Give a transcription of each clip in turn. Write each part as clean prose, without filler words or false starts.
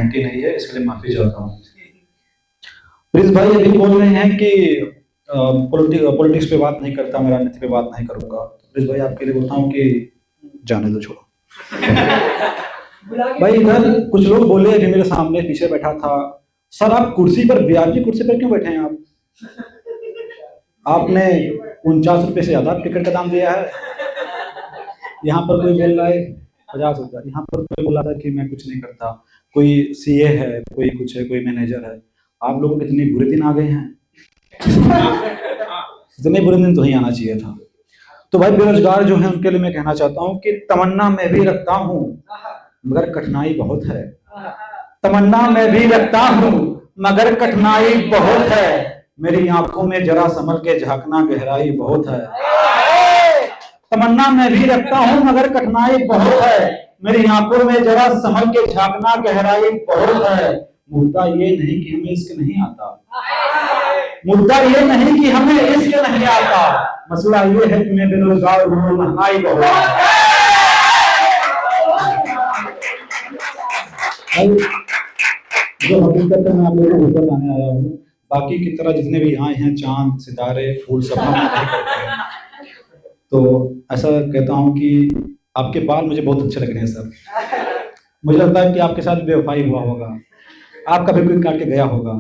Guarantee नहीं है, इसके लिए माफी चाहता हूँ। प्रिंस भाई अभी बोल रहे हैं कि पॉलिटिक्स पे बात नहीं करता, मैं राजनीति पे बात नहीं करूंगा। प्रिंस भाई आपके लिए बोलता हूँ कि जाने दो, छोड़ो। भाई इधर कुछ लोग बोले अभी मेरे सामने पीछे बैठा था, सर आप कुर्सी पर, वीआईपी कुर्सी पर क्यों बैठे हैं आप? आपने 49 रुपये से ज्यादा टिकट का दाम दिया है। यहाँ पर कोई बोल रहा है 50 रुपया, यहाँ पर कोई बोला था कि मैं कुछ नहीं करता, कोई सीए है, कोई कुछ है, कोई मैनेजर है। आप लोगों के इतने बुरे दिन आ गए हैं। इतने बुरे दिन तो नहीं आना चाहिए था। तो भाई बेरोजगार जो है उनके लिए मैं कहना चाहता हूँ कि तमन्ना मैं भी रखता हूँ मगर कठिनाई बहुत है। तमन्ना मैं भी रखता हूँ मगर कठिनाई बहुत है, मेरी आंखों में जरा संभल के झांकना, गहराई बहुत है। तमन्ना मैं भी रखता हूँ मगर कठिनाई बहुत है, मेरी आंखों में जरा संभल के झांकना, गहराई बहुत है। मुद्दा ये नहीं कि हमें इश्क नहीं आता, मुद्दा ये नहीं कि हमें इश्क नहीं आता, मसला ये है कि मैं बेरोजगार हूँ, महंगाई बहुत है। जो हकीकत है मैं आप लोगों को ऊपर लाने आया हूँ। बाकी की तरह जितने भी आए हैं, चांद सितारे फूल सब हम नहीं करते हैं। तो ऐसा कहता हूँ कि आपके बाल मुझे बहुत अच्छे लग रहे हैं सर। मुझे लगता है कि आपके साथ बेवफाई हुआ होगा, आपका भी कोई काट के गया होगा।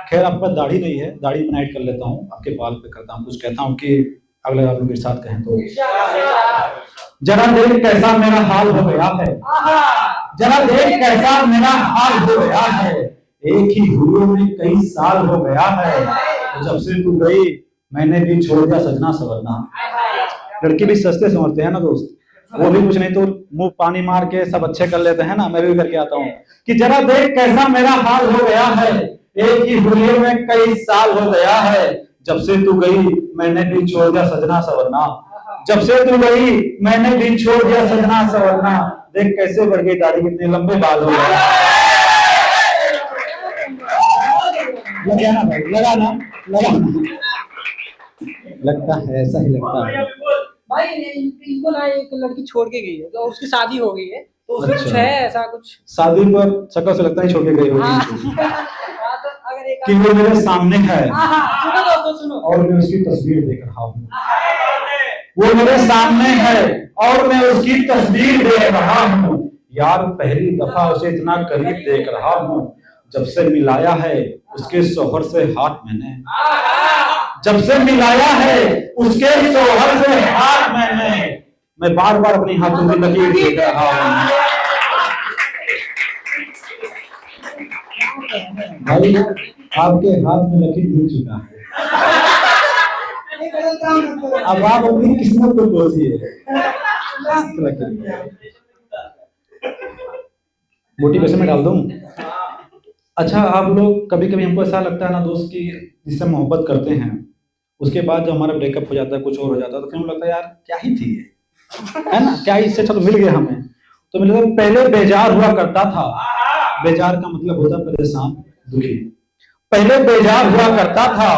खैर आपके पास दाढ़ी नहीं है, दाढ़ी बनाइट कर लेता हूँ, आपके बाल पे करता हूँ कुछ, कहता हूँ कि अगले आप लोग के साथ कहें तो जरा देख कैसा मेरा हाल हो गया है, जरा देख कैसा मेरा हाल हो गया है, एक ही हुए में कई साल हो गया है, तो जब से तू गई मैंने भी छोड़ दिया सजना सवरना। लड़की भी सस्ते समझते हैं ना दोस्त, वो भी कुछ नहीं तो मुंह पानी मार के सब अच्छे कर लेते हैं ना। मैं भी करके आता हूँ कि जरा देख कैसा मेरा हाल हो गया है, एक ही हुए में कई साल हो गया है, जब से तू गई मैंने भी छोड़ दिया सजना सवरना, जब से तू गई मैंने भी छोड़ दिया सजना सवरना। देख कैसे बढ़ गई दाढ़ी, कितने लंबे बाल हो गए। लगा ना भाई, लगा ना, लगा ना, लगता है ऐसा ही लगता है भाई। इनको ना एक लड़की छोड़ के गई है, तो उसकी शादी हो गई है, तो उसमें अच्छा। कुछ है ऐसा कुछ शादी पर शक्ल से लगता है छोड़ के गई होगी कि वो मेरे सामने है। सुनो दोस्तों सुनो, और मैं उसकी तस्वीर देख रहा हूँ, वो मेरे सामने है और मैं उसकी तस्वीर देख रहा हूँ। यार पहली दफा उसे इतना करीब देख रहा हूँ, जब से मिलाया है उसके शौहर से हाथ मैंने, जब से मिलाया है उसके शौहर से हाथ मैंने, मैं बार बार अपनी हाथों की लकीर देख रहा हूँ। भाई आपके हाथ में लकीर मिल चुका है, अब आप अपनी किस्मत को कोसिए। मोटिवेशन में डाल दूं। अच्छा आप लोग कभी कभी हमको ऐसा लगता है ना दोस्त कि जिससे मोहब्बत करते हैं उसके बाद जब हमारा ब्रेकअप हो जाता है, कुछ और हो जाता है, तो फिर हमें लगता है यार क्या ही थी ये, है ना, क्या इससे अच्छा तो मिल गया हमें। तो मुझे लगता पहले बेजार हुआ करता था, बेजार का मतलब होता है परेशान दुखी। पहले बेजार हुआ करता था,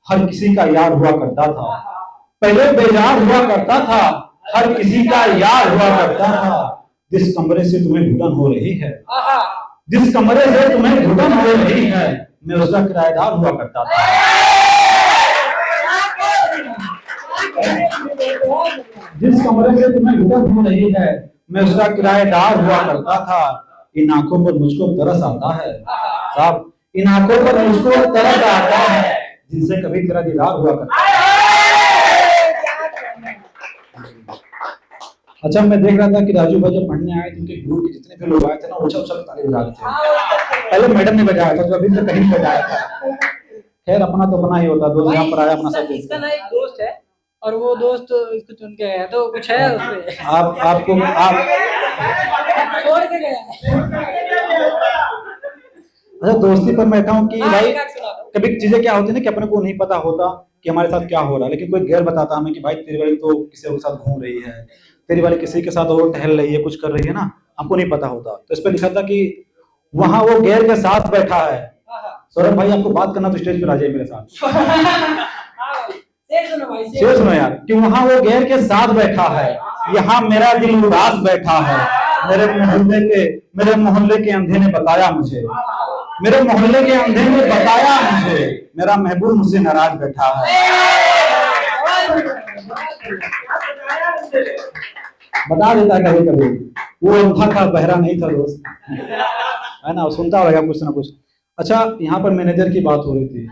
हर किसी का यार हुआ करता था, पहले बेजार हुआ करता था, हर किसी का यार हुआ करता था। जिस कमरे से तुम्हें घुटन हो रही है, जिस कमरे से तुम्हें घुटन हो रही है, मैं उसका किराएदार हुआ करता था। जिस कमरे से तुम्हें घुटन हो रही है, मैं उसका किराएदार हुआ करता था। इन आंखों पर मुझको तरस आता है साहब, इन आंखों पर मुझको तरस आता है, जिनसे कभी तेरा दीदार हुआ करता है। अच्छा मैं देख रहा था कि राजू भाई जब पढ़ने आए थे, उनके ग्रुप के जितने भी लोग आए थे ना, उछल उछल ताली बजा रहे थे। पहले मैडम ने बजाया था, जो अभी तक कहीं बजाया था। खैर अपना तो अपना ही होता, दोस्त यहाँ पर आया अपना सब। इसका ना एक दोस्त है और वो दोस्त इसको चुन के आया, तो कुछ है उसमें। आपको आप छोड़ के गया। अच्छा दोस्ती पर मैं कहूँ कि भाई कभी चीजें क्या होती है ना कि अपने को नहीं पता होता कि हमारे साथ क्या हो रहा है, लेकिन कोई गैर बताता हमें कि भाई तेरी वाली तो किसी के साथ घूम रही है, तेरी वाली किसी के साथ और टहल रही है, कुछ कर रही है ना, हमको नहीं पता होता। तो इस पर लिखा था कि वहां वो गैर के साथ बैठा है। सौरभ भाई आपको बात करना तो स्टेज पर आ जाए मेरे साथ। शेर सुनो यार कि वहां वो गैर के साथ बैठा है, यहाँ मेरा दिल उदास बैठा है, मेरे मोहल्ले के अंधे ने बताया मुझे, मेरे मोहल्ले के अंधे ने बताया मुझे, मेरा महबूब मुझसे नाराज बैठा है। बता देता कभी कभी, वो अंधा था, बहरा नहीं था दोस्त, है ना, सुनता रहेगा कुछ ना कुछ। अच्छा, यहाँ पर मैनेजर की बात हो रही थी,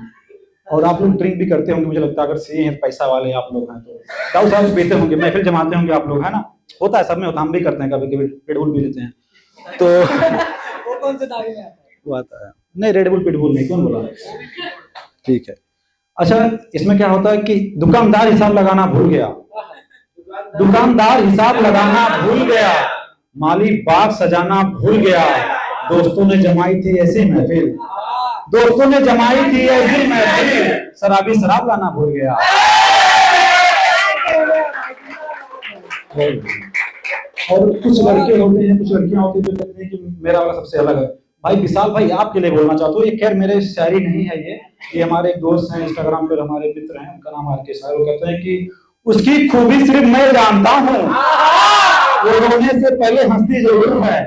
और आप लोग ड्रिंक भी करते होंगे, मुझे लगता है, अगर सीए हैं, पैसा वाले आप लोग हैं तो दाऊ साहब पीते होंगे, महफिल जमाते होंगे आप लोग, है ना, होता है, सब में होता है, हम भी करते हैं, कभी कभी रेड बुल पी लेते हैं तो वो कौन से दावे में आता है? वो आता है, नहीं रेड बुल पिट बुल नहीं, कौन बोला, ठीक है। अच्छा, इसमें क्या होता है कि दुकानदार हिसाब लगाना भूल गया, दुकानदार हिसाब लगाना भूल गया, माली बाग सजाना भूल गया, दोस्तों ने जमाई थी ऐसी महफिल, दोस्तों ने जमाई थी ऐसी महफिल, शराबी शराब लाना भूल गया। और कुछ लड़के होते हैं, कुछ लड़कियां होती है जो कहते हैं कि मेरा वाला सबसे अलग है। भाई विशाल भाई, आपके लिए बोलना चाहता हूँ, ये खैर मेरे शायरी नहीं है, ये हमारे एक दोस्त हैं, इंस्टाग्राम पर हमारे मित्र हैं, उनका नाम आर के शायर, वो कहते हैं कि उसकी खूबी सिर्फ मैं जानता हूँ, वो रोने से पहले हंसती जरूर है,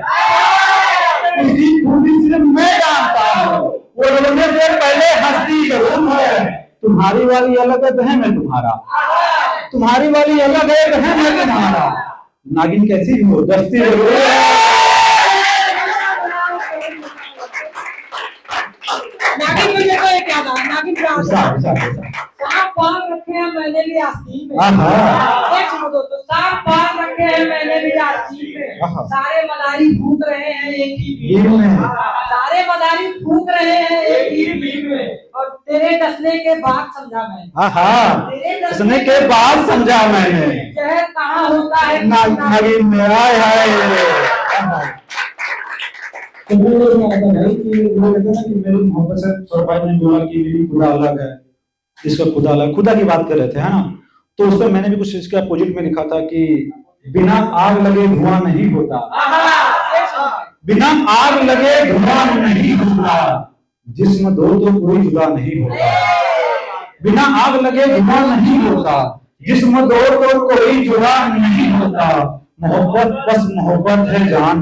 उसकी खूबी सिर्फ मैं जानता हूँ, वो रोने से पहले हंसती जरूर है, तुम्हारी वाली अलग है, बहन मैं तुम्हारा, तुम्हारी वाली अलग है, बहन मैं तुम्हारा, नागिन कैसी हो, दस्ती जरूर है। नागिन मुझे तो ये क्या था, नागिन क्या होता है? सांप पाल रखे हैं मैंने भी आस्तीन में, एक सुनो दोस्तों, सांप पाल रखे हैं मैंने भी आस्तीन में, सारे मदारी फूंक रहे हैं एक ही बीन में, सारे मदारी फूंक रहे हैं एक ही बीन में, और तेरे डसने के बाद समझा मैंने, तेरे डसने के बाद समझा मैंने, शहर कहाँ होता है नागिन में, आय हाय। तो वो लोग कहता है कि वो कहते हैं ना कि मेरी मोहब्बत से सरभाई ने बोला कि मेरी खुदा अलग है, इसका खुदा अलग, खुदा की बात कर रहे थे, है ना, तो उस पर मैंने भी कुछ इसके अपोजिट में लिखा था कि बिना आग लगे धुआं नहीं होता, बिना आग लगे धुआं नहीं होता, जिस्म दो तो कोई जुदा नहीं होता, बिना आग लगे धुआं नहीं होता, जिस्म दो तो कोई जुदा नहीं होता, मोहब्बत बस मोहब्बत है जान,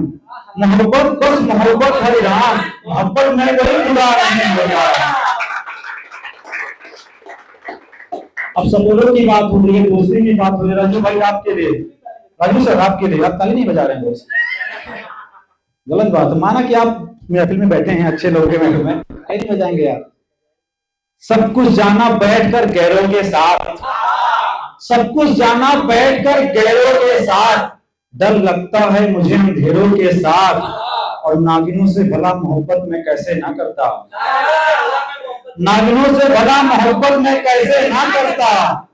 मोहब्बत बस मोहब्बत है जान, मोहब्बत में कोई खुदा नहीं होता। अब सपोर्ट की बात हो रही है, दोस्ती की बात हो रही है, राजू भाई आपके लिए, राजू सर आपके लिए, आप ताली नहीं बजा रहे हैं दोस्त, गलत बात है, माना कि आप महफिल में बैठे हैं, अच्छे लोगों के महफिल में नहीं बजाएंगे यार। सब कुछ जाना बैठकर गैरों के साथ, सब कुछ जाना बैठकर गैरों के साथ, डर लगता है मुझे अंधेरों के साथ, और नागिनों से भला मोहब्बत में कैसे ना करता, नागिनों से भला मोहब्बत में कैसे ना करता,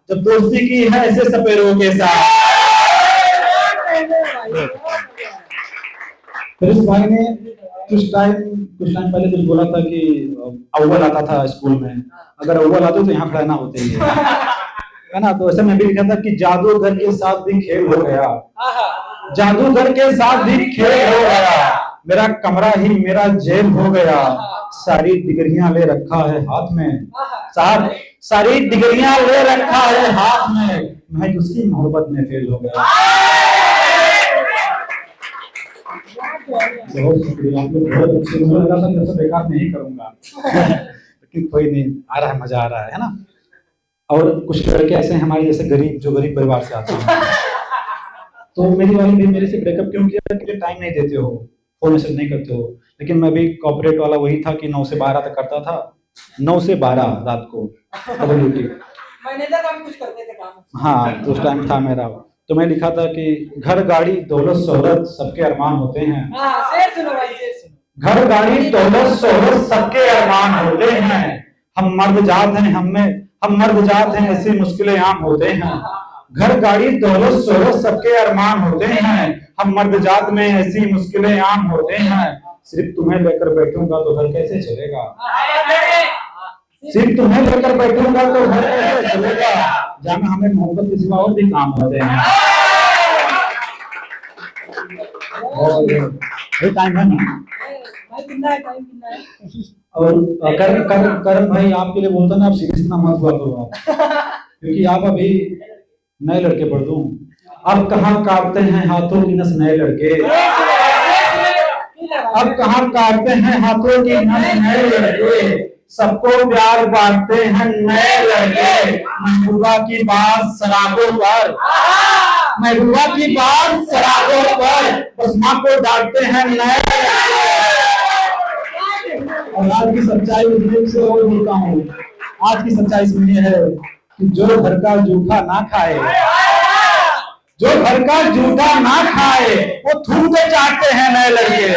जब दोस्ती की है ऐसे सपेरों के साथ। फिर इस भाई ने कुछ टाइम पहले कुछ बोला था कि अव्वल आता था स्कूल में, अगर अव्वल आते तो यहाँ खड़ा ना होते है ना, तो ऐसे में भी लिखा था कि जादूगर के साथ भी खेल हो गया, जादूगर के साथ भी खेल हो गया, मेरा कमरा ही मेरा जेल हो गया, सारी डिग्रियां ले रखा है हाथ में, सारी डिग्रियां ले रखा है हाथ में, मैं उसकी मोहब्बत में फेल हो गया। बहुत शुक्रिया, आप लोग बहुत अच्छे, मुझे लगा था ऐसा बेकार नहीं करूंगा लेकिन कोई नहीं, आ रहा है, मजा आ रहा है ना। और कुछ लड़के ऐसे हैं हमारे जैसे गरीब, जो गरीब परिवार से आते हैं, तो मेरी वाली भी मेरे से ब्रेकअप क्यों किया कि टाइम नहीं देते हो, फोन मैसेज नहीं करते हो, लेकिन मैं भी कॉर्पोरेट वाला वही था कि 9 से 12 तक करता था, 9 से 12 रात को ड्यूटी, मैनेजर का कुछ करते थे काम, हाँ उस टाइम था मेरा। तो मैं लिखा था कि घर गाड़ी दौलत शोहरत सबके अरमान होते हैं, शेर सुनो भाई, शेर सुनो, घर गाड़ी दौलत शोहरत सबके अरमान होते हैं, हम मर्द जात हैं, हम मर्द जात हैं, ऐसी मुश्किलें आम होते हैं, घर गाड़ी दौलत शोहरत सबके अरमान होते हैं, हम मर्द जात में ऐसी मुश्किलें आम होते हैं, सिर्फ तुम्हें लेकर बैठूंगा तो घर कैसे चलेगा, सिर्फ तुम्हें लेकर बैठूंगा तो घर कैसे चलेगा, जहाँ हमें मोहब्बत के सिवा और भी काम होते हैं। टाइम है ना, और करम भाई आपके लिए बोलता ना, आप सीरियस ना मत हुआ करो आप क्योंकि आप अभी नए लड़के पढ़ दूं, अब कहाँ काटते हैं हाथों की नस नए लड़के, अब कहाँ काटते हैं हाथों की नस नए लड़के, सबको प्यार बांटते हैं नए लड़के। महबूबा की बात शराबों पर, महबूबा की बात शराबों पर, बस माँ को डांटते हैं नए लड़के। और आज की सच्चाई से और बोलता हूँ, आज की सच्चाई इसमें है कि जो घर का जूठा ना खाए, जो घर का जूठा ना खाए, वो थूक के चाटते हैं नए लड़के।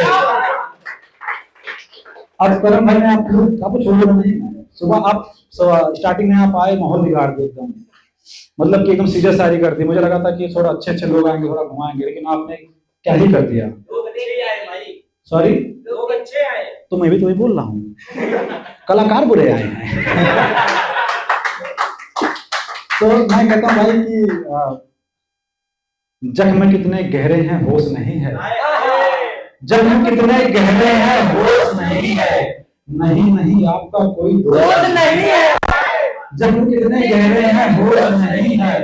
अब करम भाई ने आपको छोड़ो नहीं, सुबह आप स्टार्टिंग में आप आए, माहौल बिगाड़ दे एकदम, मतलब कि एकदम सीरियस शायरी कर दी। मुझे लगा था कि थोड़ा अच्छे अच्छे लोग आएंगे, थोड़ा घुमाएंगे, लेकिन आपने क्या ही कर दिया। सॉरी, लोग अच्छे आए, तो मैं भी तो वही बोल रहा हूँ, कलाकार बुरे आए हैं। तो मैं कहता हूँ भाई कि जख्म कितने गहरे हैं होश नहीं है, जख्म कितने गहरे हैं होश नहीं है, नहीं नहीं आपका कोई दोस्त नहीं है। जख्म कितने गहरे हैं होश नहीं है,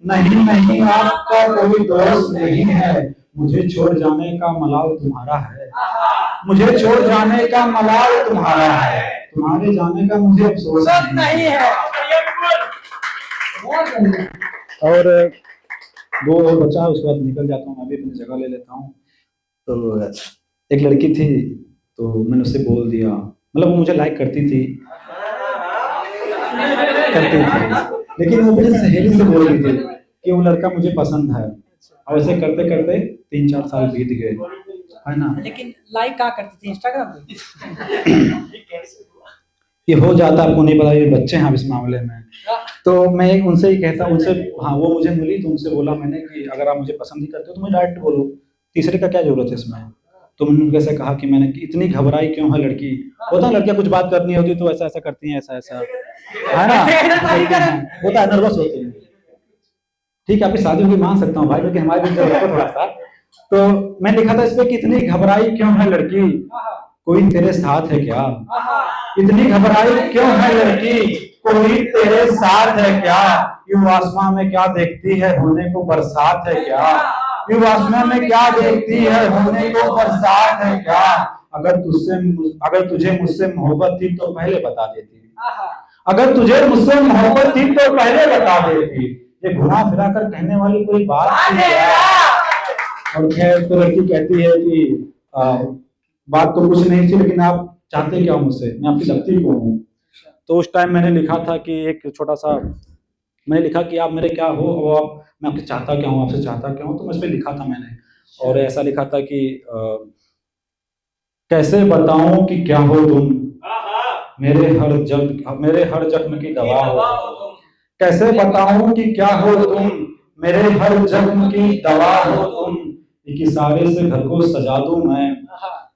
नहीं नहीं आपका कोई दोस्त नहीं है। मुझे छोड़ जाने का मलाल तुम्हारा है, मुझे छोड़ जाने का मलाल तुम्हारा है, तुम्हारे जाने का मुझे अफसोस नहीं है। और दो और बचा, उसके बाद निकल जाता हूँ, मैं भी अपनी जगह ले लेता हूँ। तो एक लड़की थी, तो मैंने उससे बोल दिया, मतलब वो मुझे लाइक करती थी, लेकिन वो मुझे सहेली से बोल रही थी कि वो लड़का मुझे पसंद है। और ऐसे करते करते 3-4 साल बीत गए, है ना। लेकिन लाइक क्या करती थी, इंस्टाग्राम पे? ये हो जाता, आपको नहीं पता, ये बच्चे हैं इस मामले में। तो मैं उनसे ही कहता, उनसे, हाँ वो मुझे मिली तो उनसे बोला मैंने कि अगर आप मुझे पसंद ही करते हो तो मुझे डायरेक्ट बोलो, तीसरे का क्या जरूरत है इसमें। तो मैंने उनके से कहा कि मैंने कि इतनी घबराई क्यों है लड़की, होता है लड़कियां कुछ बात करनी होती तो ऐसा ऐसा करती हैं, ऐसा ऐसा, है ना, होता है, नर्वस होती है। ठीक है, आपकी शादी होगी मान सकता हूँ भाई, क्योंकि हमारे बीच थोड़ा सा। तो मैं लिखा था इस पे कि इतनी घबराई क्यों है लड़की, कोई तेरे साथ है क्या, इतनी घबराई क्यों है लड़की, कोई तेरे साथ है क्या। यूं आसमां में क्या देखती है, होने को बरसात है क्या। यूं आसमां में क्या देखती है, होने को बरसात है क्या। अगर तुझे मुझसे मोहब्बत थी तो पहले बता देती, अगर तुझे मुझसे मोहब्बत थी तो पहले बता देती। ये घुमा फिरा कर कहने वाली कोई बात नहीं है। और खैर तो लड़की कहती है कि बात तो कुछ नहीं थी, लेकिन आप चाहते क्या मुझसे, मैं आपकी लगती को हूँ। तो उस टाइम मैंने लिखा था कि एक छोटा सा, मैंने लिखा कि आप मेरे क्या हो और मैं आपसे चाहता क्या हूँ, आपसे चाहता क्या हूँ। तो मैं इस पर लिखा था मैंने, और ऐसा लिखा था कि कैसे बताऊं कि क्या हो तुम, मेरे हर जख्म की दवा हो। कैसे बताऊं कि क्या हो तुम, मेरे हर जख्म की दवा हो तुम। एक इशारे से घर को सजा दूं मैं,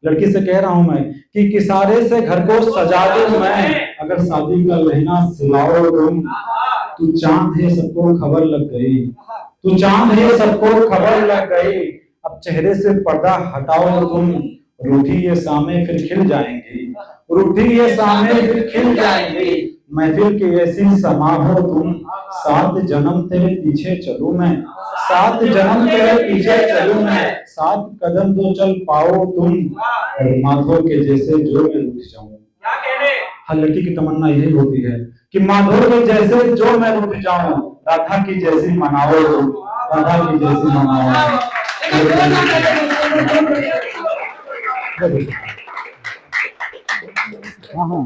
लड़की से कह रहा हूं मैं कि इशारे से घर को सजा दूं मैं। अगर शादी का लहंगा सिलाओ तुम, तू चांद है सबको खबर लग गई, तू चांद है सबको खबर लग गई। अब चेहरे से पर्दा हटाओ तुम, रूठी ये सामे फिर खिल जाएंगी, रूठी ये सामे फिर खिल जाएंगी। महफिल की ऐसी समा हो तुम, 7 जन्म तेरे पीछे चलूं मैं, 7 जन्म तेरे पीछे चलूं मैं। 7 कदम तो चल पाओ तुम, और माधव के जैसे जो मैं रुक जाऊं। हर लड़की की तमन्ना यही होती है कि माधव के जैसे जो मैं रुक जाऊं, राधा की जैसी मनाओ तुम, राधा की जैसी मनाओ। हाँ हाँ